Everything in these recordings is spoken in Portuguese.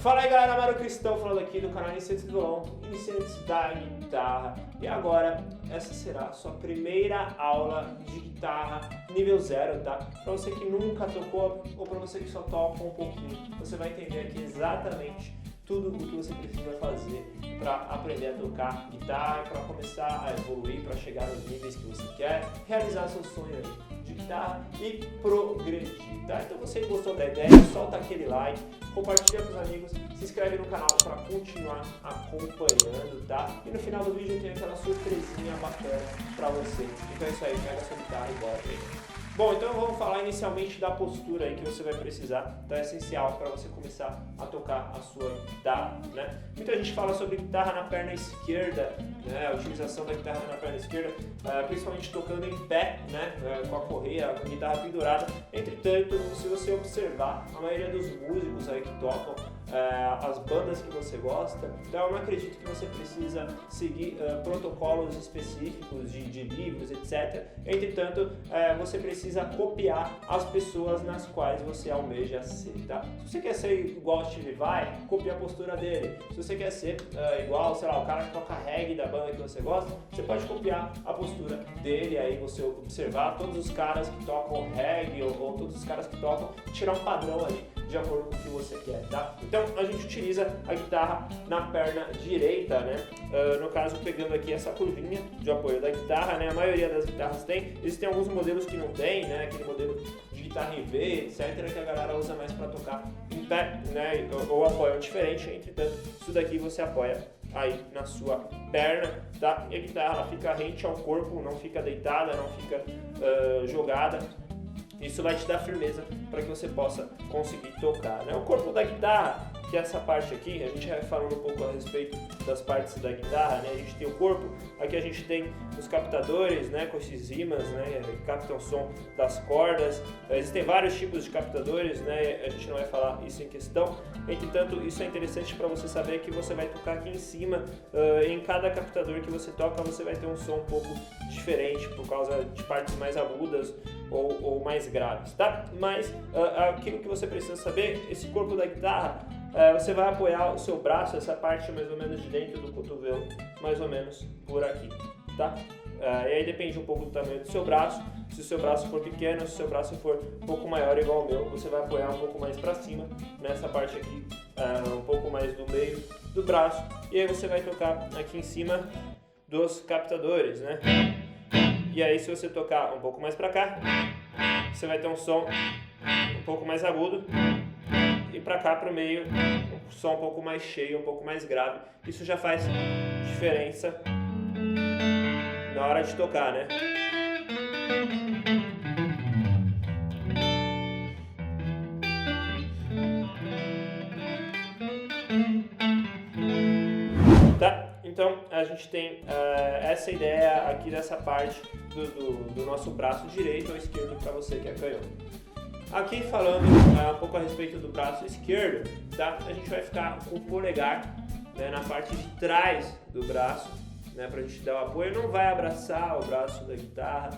Fala aí galera, Mário Cristão falando aqui do canal Iniciantes do Violão, Iniciantes da Guitarra. E agora, essa será a sua primeira aula de guitarra nível 0, tá? Pra você que nunca tocou ou pra você que só toca um pouquinho, você vai entender aqui exatamente tudo o que você precisa fazer para aprender a tocar guitarra, para começar a evoluir, para chegar nos níveis que você quer, realizar seu sonho aí de guitarra e progredir, tá? Então você que gostou da ideia, solta aquele like, compartilha com os amigos, se inscreve no canal para continuar acompanhando, tá? E no final do vídeo tem aquela surpresinha bacana para você. Então é isso aí, pega sua guitarra e bora aí. Bom, então vamos falar inicialmente da postura aí que você vai precisar, então é essencial para você começar a tocar a sua guitarra, né? Muita gente fala sobre guitarra na perna esquerda, né? A utilização da guitarra na perna esquerda, principalmente tocando em pé, né? Com a correia, com a guitarra pendurada. Entretanto, se você observar, a maioria dos músicos aí que tocam, as bandas que você gosta, então eu não acredito que você precisa seguir protocolos específicos de livros, etc. Entretanto, você precisa copiar as pessoas nas quais você almeja ser, tá? Se você quer ser igual ao Steve Vai, copia a postura dele. Se você quer ser igual, sei lá, o cara que toca reggae da banda que você gosta, você pode copiar a postura dele, aí você observar todos os caras que tocam reggae ou todos os caras que tocam, tirar um padrão ali de acordo com o que você quer, tá? Então a gente utiliza a guitarra na perna direita, né? No caso, pegando aqui essa curvinha de apoio da guitarra, né? A maioria das guitarras tem, existem alguns modelos que não tem, né? Aquele modelo de guitarra em V, etc, que a galera usa mais para tocar em pé, né? Ou apoio diferente, entretanto, isso daqui você apoia aí na sua perna, tá? E a guitarra ela fica rente ao corpo, não fica deitada, não fica jogada. Isso vai te dar firmeza para que você possa conseguir tocar, né? O corpo da guitarra, que é essa parte aqui, a gente vai falando um pouco a respeito das partes da guitarra, né? A gente tem o corpo, aqui a gente tem os captadores, né? Com esses ímãs, né? Que captam o som das cordas. Existem vários tipos de captadores, né? A gente não vai falar isso em questão. Entretanto, isso é interessante para você saber que você vai tocar aqui em cima. Em cada captador que você toca, você vai ter um som um pouco diferente por causa de partes mais agudas ou mais graves, tá? Mas aquilo que você precisa saber, esse corpo da guitarra, você vai apoiar o seu braço, essa parte mais ou menos de dentro do cotovelo, mais ou menos por aqui, tá? E aí depende um pouco do tamanho do seu braço. Se o seu braço for pequeno, se o seu braço for um pouco maior, igual o meu, você vai apoiar um pouco mais para cima, nessa parte aqui, um pouco mais do meio do braço, e aí você vai tocar aqui em cima dos captadores, né? E aí se você tocar um pouco mais para cá, você vai ter um som um pouco mais agudo, e para cá para o meio, um som um pouco mais cheio, um pouco mais grave. Isso já faz diferença na hora de tocar, né? Tá? Então a gente tem essa ideia aqui dessa parte do nosso braço direito ou esquerdo para você que é canhoto. Aqui falando um pouco a respeito do braço esquerdo, tá? A gente vai ficar com o polegar, né, na parte de trás do braço, né, pra gente dar o apoio. Não vai abraçar o braço da guitarra,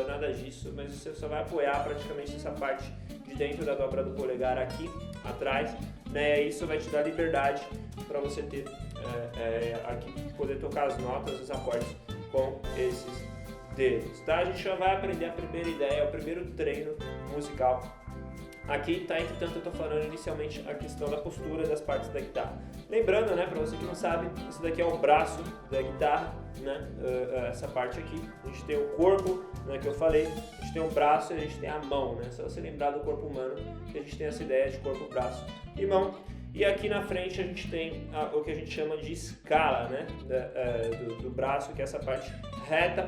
nada disso, mas você só vai apoiar praticamente essa parte de dentro da dobra do polegar aqui atrás, né? Isso vai te dar liberdade para você ter aqui poder tocar as notas, os acordes com esses dedos, tá? A gente já vai aprender a primeira ideia, o primeiro treino musical. Aqui, tá? Entretanto, eu tô falando inicialmente a questão da postura das partes da guitarra. Lembrando, né, para você que não sabe, isso daqui é o braço da guitarra, né? Essa parte aqui. A gente tem o corpo, né, que eu falei. A gente tem o braço e a gente tem a mão, né? Só você lembrar do corpo humano, que a gente tem essa ideia de corpo, braço e mão. E aqui na frente a gente tem o que a gente chama de escala, né? Do braço, que é essa parte reta.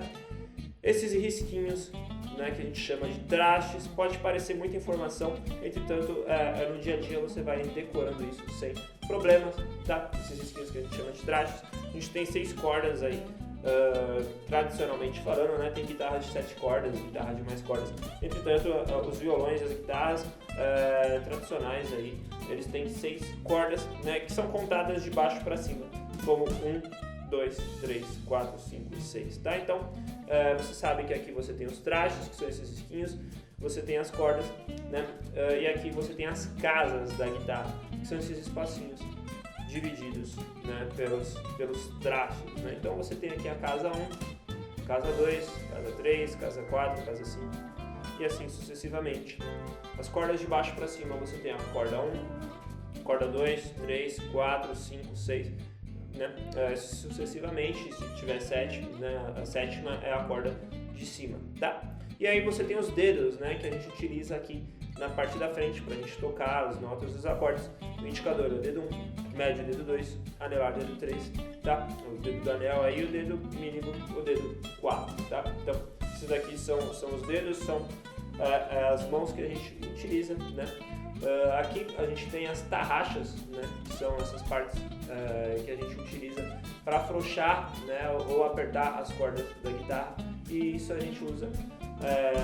Esses risquinhos, né, que a gente chama de trastes, pode parecer muita informação, entretanto, no dia a dia você vai decorando isso sem problemas, tá? Esses risquinhos que a gente chama de trastes. A gente tem 6 cordas aí, tradicionalmente falando, né? Tem guitarras de 7 cordas, guitarra de mais cordas. Entretanto, os violões e as guitarras tradicionais aí, eles têm 6 cordas, né, que são contadas de baixo para cima, como 1, 2, 3, 4, 5 e 6, tá? Então, você sabe que aqui você tem os trastes, que são esses risquinhos, você tem as cordas, né? E aqui você tem as casas da guitarra, que são esses espacinhos divididos, né, pelos traços, né? Então você tem aqui a casa 1, casa 2, casa 3, casa 4, casa 5 e assim sucessivamente. As cordas de baixo para cima você tem a corda 1, corda 2, 3, 4, 5, 6, né? Sucessivamente, se tiver 7, né, a sétima é a corda de cima, tá? E aí você tem os dedos, né, que a gente utiliza aqui na parte da frente para a gente tocar as notas dos acordes. O indicador é o dedo 1, médio o dedo 2, anelar o dedo 3, tá? O dedo do anel aí, o dedo mínimo, o dedo 4, tá? Então, esses daqui são os dedos, são as mãos que a gente utiliza, né? Aqui a gente tem as tarraxas, né? Que são essas partes que a gente utiliza para afrouxar, né? Ou apertar as cordas da guitarra, e isso a gente usa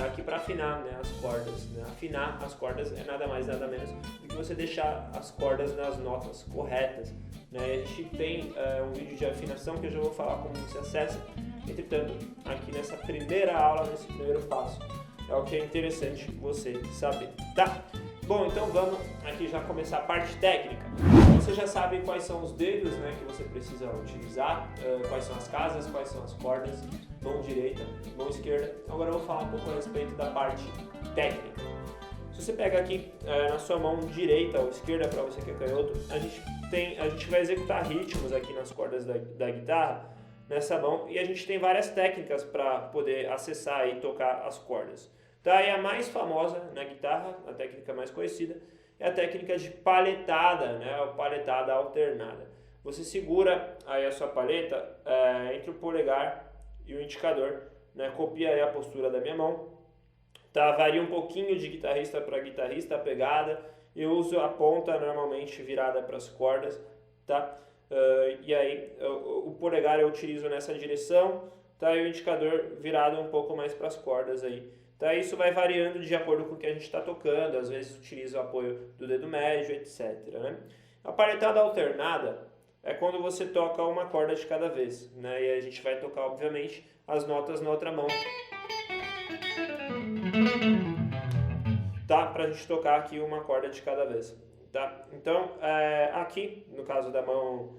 aqui para afinar, né, as cordas, né? Afinar as cordas é nada mais nada menos do que você deixar as cordas nas notas corretas, né? A gente tem um vídeo de afinação que eu já vou falar como você acessa. Entretanto, aqui nessa primeira aula, nesse primeiro passo, é o que é interessante você saber, tá? Bom, então vamos aqui já começar a parte técnica. Você já sabe quais são os dedos, né, que você precisa utilizar, quais são as casas, quais são as cordas, mão direita, mão esquerda. Agora eu vou falar um pouco a respeito da parte técnica. Se você pega aqui na sua mão direita ou esquerda, para você que é canhoto, a gente vai executar ritmos aqui nas cordas da guitarra nessa mão, e a gente tem várias técnicas para poder acessar e tocar as cordas. Tá? E a mais famosa na guitarra, a técnica mais conhecida, é a técnica de paletada, né? A paletada alternada. Você segura aí a sua paleta entre o polegar e o indicador, né? Copia aí a postura da minha mão, tá? Varia um pouquinho de guitarrista para guitarrista a pegada. Eu uso a ponta normalmente virada para as cordas, tá? E aí o polegar eu utilizo nessa direção, tá? E o indicador virado um pouco mais para as cordas aí. Tá? Isso vai variando de acordo com o que a gente está tocando, às vezes utiliza o apoio do dedo médio, etc. Né? A paletada alternada é quando você toca uma corda de cada vez, né? E a gente vai tocar, obviamente, as notas na outra mão, tá? Para a gente tocar aqui uma corda de cada vez, tá? Então, aqui, no caso da mão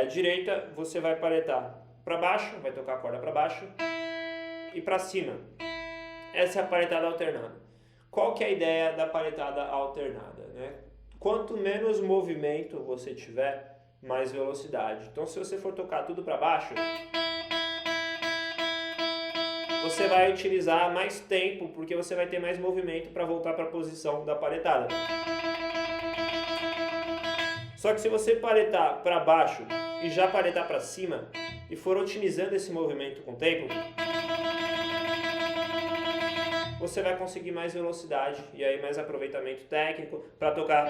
direita, você vai paletar para baixo, vai tocar a corda para baixo e para cima. Essa é a paletada alternada. Qual que é a ideia da paletada alternada, né? Quanto menos movimento você tiver, mais velocidade. Então, se você for tocar tudo para baixo, você vai utilizar mais tempo, porque você vai ter mais movimento para voltar para a posição da paletada. Só que se você paletar para baixo e já paletar para cima, e for otimizando esse movimento com o tempo, você vai conseguir mais velocidade e aí mais aproveitamento técnico para tocar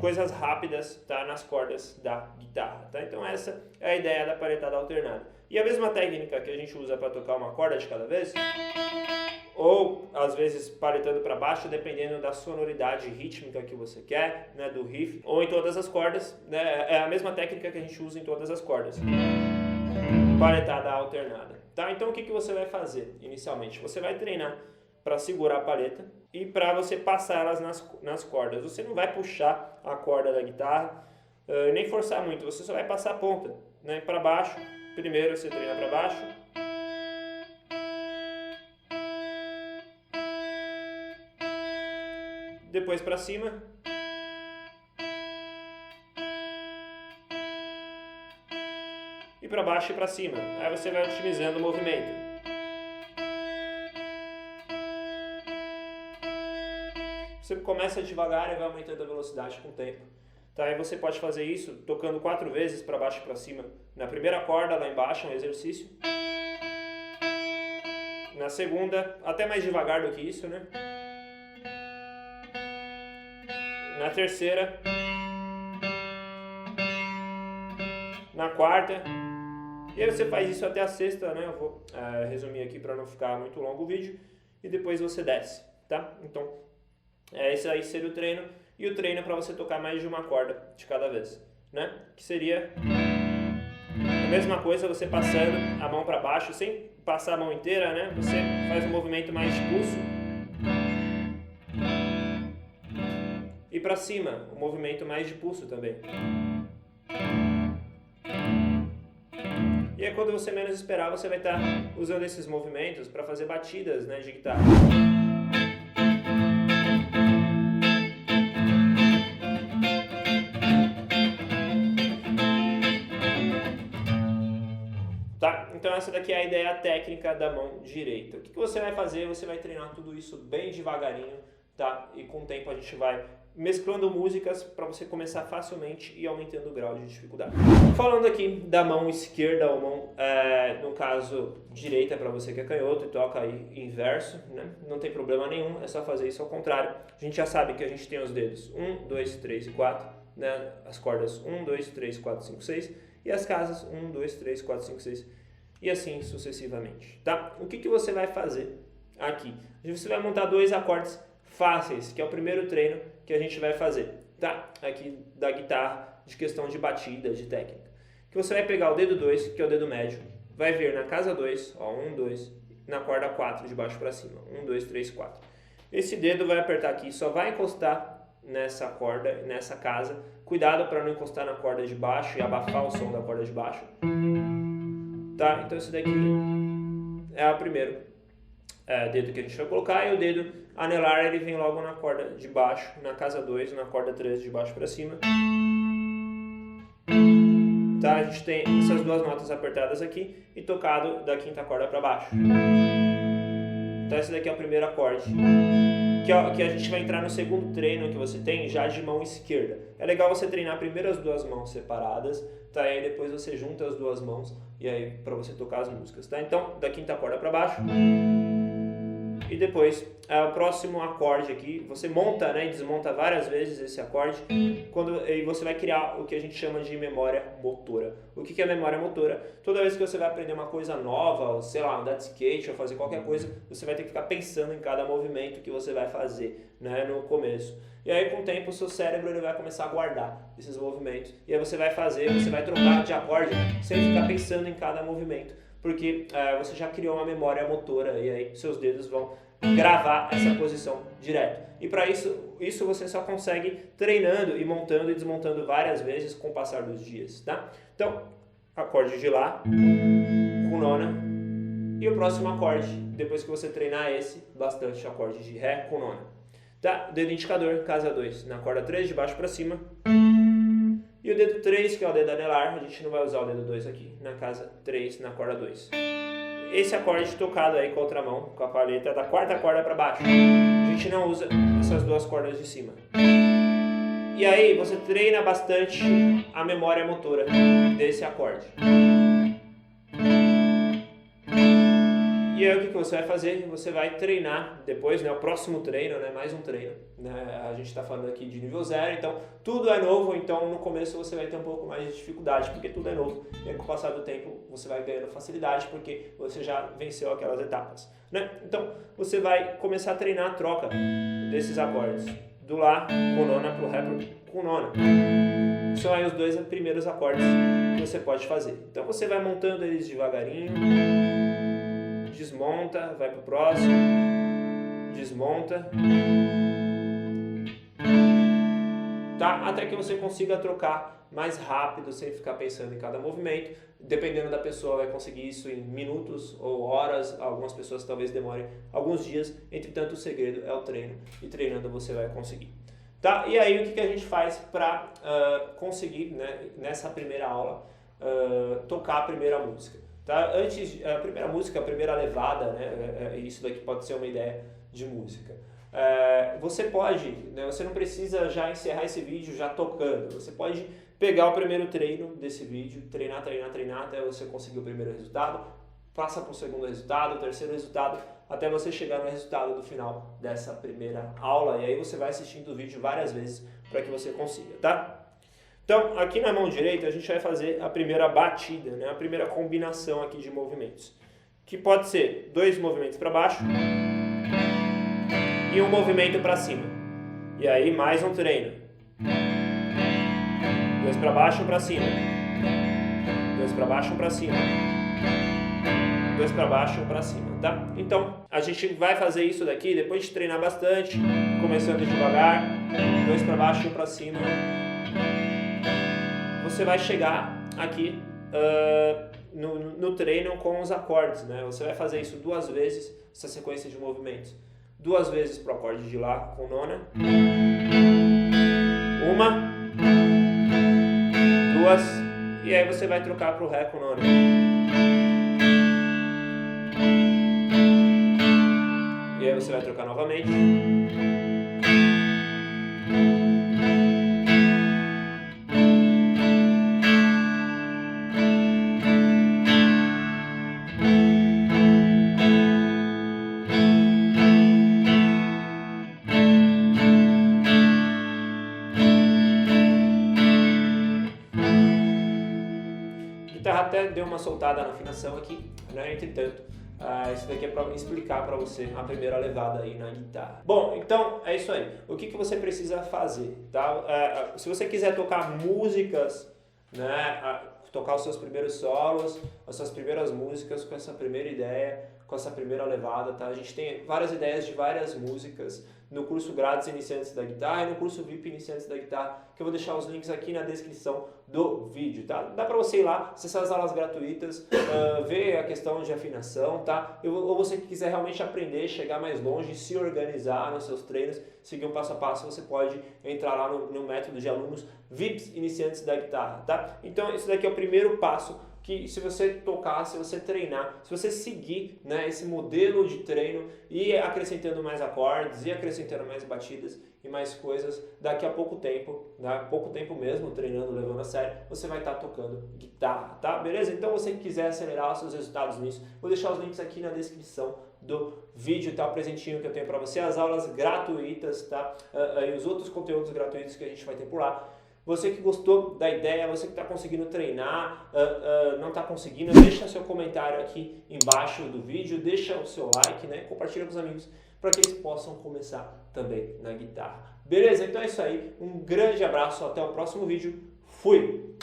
coisas rápidas, tá, nas cordas da guitarra, tá? Então essa é a ideia da paletada alternada. E a mesma técnica que a gente usa para tocar uma corda de cada vez, ou às vezes paletando para baixo, dependendo da sonoridade rítmica que você quer, né, do riff, ou em todas as cordas, né? É a mesma técnica que a gente usa em todas as cordas. Paletada alternada, tá? Então o que você vai fazer inicialmente? Você vai treinar para segurar a paleta e para você passar elas nas cordas. Você não vai puxar a corda da guitarra, nem forçar muito, você só vai passar a ponta, né, para baixo. Primeiro você treina para baixo, depois para cima, e para baixo e para cima. Aí você vai otimizando o movimento. Você começa devagar e vai aumentando a velocidade com o tempo. Tá? Aí você pode fazer isso tocando 4 vezes para baixo e para cima. Na primeira corda lá embaixo, um exercício. Na segunda, até mais devagar do que isso, né? Na terceira. Na quarta. E aí você faz isso até a sexta, né? Eu vou resumir aqui para não ficar muito longo o vídeo. E depois você desce, tá? Então, esse aí seria o treino. E o treino é para você tocar mais de uma corda de cada vez, né? Que seria a mesma coisa, você passando a mão para baixo, sem passar a mão inteira, né? Você faz um movimento mais de pulso. para cima, o movimento mais de pulso também. E aí quando você menos esperar, você vai estar usando esses movimentos para fazer batidas, né, de guitarra. Tá? Então essa daqui é a ideia técnica da mão direita. O que você vai fazer? Você vai treinar tudo isso bem devagarinho, tá? E com o tempo a gente vai mesclando músicas para você começar facilmente e aumentando o grau de dificuldade. Falando aqui da mão esquerda, ou mão, no caso, direita para você que é canhoto e toca aí inverso, né? Não tem problema nenhum, é só fazer isso ao contrário. A gente já sabe que a gente tem os dedos 1, 2, 3 e 4, né? As cordas 1, 2, 3, 4, 5, 6 e as casas 1, 2, 3, 4, 5, 6 e assim sucessivamente, tá? O que você vai fazer aqui? Você vai montar dois acordes fáceis, que é o primeiro treino que a gente vai fazer, tá? Aqui da guitarra, de questão de batida, de técnica. Que você vai pegar o dedo 2, que é o dedo médio, vai vir na casa 2, ó, 1, 2, na corda 4, de baixo para cima, 1, 2, 3, 4. Esse dedo vai apertar aqui, só vai encostar nessa corda, nessa casa. Cuidado para não encostar na corda de baixo e abafar o som da corda de baixo. Tá? Então esse daqui é o primeiro dedo que a gente vai colocar, e o dedo anelar ele vem logo na corda de baixo, na casa 2, na corda 3 de baixo para cima. Tá? A gente tem essas duas notas apertadas aqui e tocado da quinta corda para baixo. Então esse daqui é o primeiro acorde, que a gente vai entrar no segundo treino que você tem já de mão esquerda. É legal você treinar primeiro as duas mãos separadas, tá? E aí depois você junta as duas mãos e aí para você tocar as músicas, tá? Então da quinta corda para baixo. E depois, o próximo acorde aqui, você monta, né, e desmonta várias vezes esse acorde, e você vai criar o que a gente chama de memória motora. O que é memória motora? Toda vez que você vai aprender uma coisa nova, sei lá, andar de skate ou fazer qualquer coisa, você vai ter que ficar pensando em cada movimento que você vai fazer, né, no começo. E aí com o tempo o seu cérebro ele vai começar a guardar esses movimentos. E aí você vai trocar de acorde sem ficar pensando em cada movimento. Porque você já criou uma memória motora e aí seus dedos vão gravar essa posição direto. E para isso você só consegue treinando e montando e desmontando várias vezes com o passar dos dias, tá? Então, acorde de Lá com nona, e o próximo acorde, depois que você treinar esse bastante, acorde de Ré com nona. Tá? Dedo indicador, casa 2, na corda 3 de baixo para cima. E o dedo 3, que é o dedo anelar, a gente não vai usar o dedo 2 aqui, na casa 3, na corda 2. Esse acorde tocado aí com a outra mão, com a palheta da quarta corda para baixo. A gente não usa essas duas cordas de cima. E aí você treina bastante a memória motora desse acorde. E aí o que você vai fazer? Você vai treinar depois, né, o próximo treino, né, mais um treino. Né, a gente está falando aqui de nível 0, então tudo é novo, então no começo você vai ter um pouco mais de dificuldade, porque tudo é novo. E aí, com o passar do tempo você vai ganhando facilidade, porque você já venceu aquelas etapas. Né? Então você vai começar a treinar a troca desses acordes. Do Lá com nona para o Ré com nona. São aí os dois primeiros acordes que você pode fazer. Então você vai montando eles devagarinho. Desmonta, vai pro próximo, desmonta, tá? Até que você consiga trocar mais rápido, sem ficar pensando em cada movimento. Dependendo da pessoa, vai conseguir isso em minutos ou horas. Algumas pessoas talvez demorem alguns dias. Entretanto, o segredo é o treino, e treinando você vai conseguir. Tá? E aí, o que a gente faz para conseguir, né, nessa primeira aula, tocar a primeira música? Tá? Antes, a primeira música, a primeira levada, né? Isso daqui pode ser uma ideia de música. Você pode, né? Você não precisa já encerrar esse vídeo já tocando. Você pode pegar o primeiro treino desse vídeo, treinar até você conseguir o primeiro resultado, passa para o segundo resultado, o terceiro resultado, até você chegar no resultado do final dessa primeira aula. E aí você vai assistindo o vídeo várias vezes para que você consiga, tá? Então, aqui na mão direita, a gente vai fazer a primeira batida, né? A primeira combinação aqui de movimentos, que pode ser 2 movimentos para baixo e um movimento para cima. E aí, mais um treino. 2 para baixo, 1 para cima. 2 para baixo, 1 para cima. 2 para baixo, 1 para cima, tá? Então, a gente vai fazer isso daqui depois de treinar bastante, começando devagar, 2 para baixo, 1 para cima. Você vai chegar aqui no treino com os acordes, né? Você vai fazer isso 2 vezes, essa sequência de movimentos. 2 vezes pro acorde de Lá com nona. 1, 2, e aí você vai trocar pro Ré com nona. E aí você vai trocar novamente. A guitarra até deu uma soltada na afinação aqui, né? Entretanto, isso daqui é para explicar para você a primeira levada aí na guitarra. Bom, então é isso aí. O que você precisa fazer, tá? Se você quiser tocar músicas, né? Tocar os seus primeiros solos, as suas primeiras músicas com essa primeira ideia, com essa primeira levada, tá? A gente tem várias ideias de várias músicas no curso Grátis Iniciantes da Guitarra e no curso VIP Iniciantes da Guitarra, que eu vou deixar os links aqui na descrição do vídeo, tá? Dá pra você ir lá, acessar as aulas gratuitas, ver a questão de afinação, tá? Ou você que quiser realmente aprender, chegar mais longe, se organizar nos seus treinos, seguir um passo a passo, você pode entrar lá no método de alunos VIPs Iniciantes da Guitarra, tá? Então, esse daqui é o primeiro passo que se você tocar, se você treinar, se você seguir, né, esse modelo de treino e acrescentando mais acordes e acrescentando mais batidas e mais coisas, daqui a pouco tempo, né, pouco tempo mesmo, treinando, levando a sério, você vai estar tocando guitarra, tá? Beleza? Então, você que quiser acelerar os seus resultados nisso, vou deixar os links aqui na descrição do vídeo, tá? O presentinho que eu tenho para você, as aulas gratuitas, tá? E os outros conteúdos gratuitos que a gente vai ter por lá. Você que gostou da ideia, você que está conseguindo treinar, não está conseguindo, deixa seu comentário aqui embaixo do vídeo, deixa o seu like, né? Compartilha com os amigos para que eles possam começar também na guitarra. Beleza? Então é isso aí. Um grande abraço, até o próximo vídeo. Fui!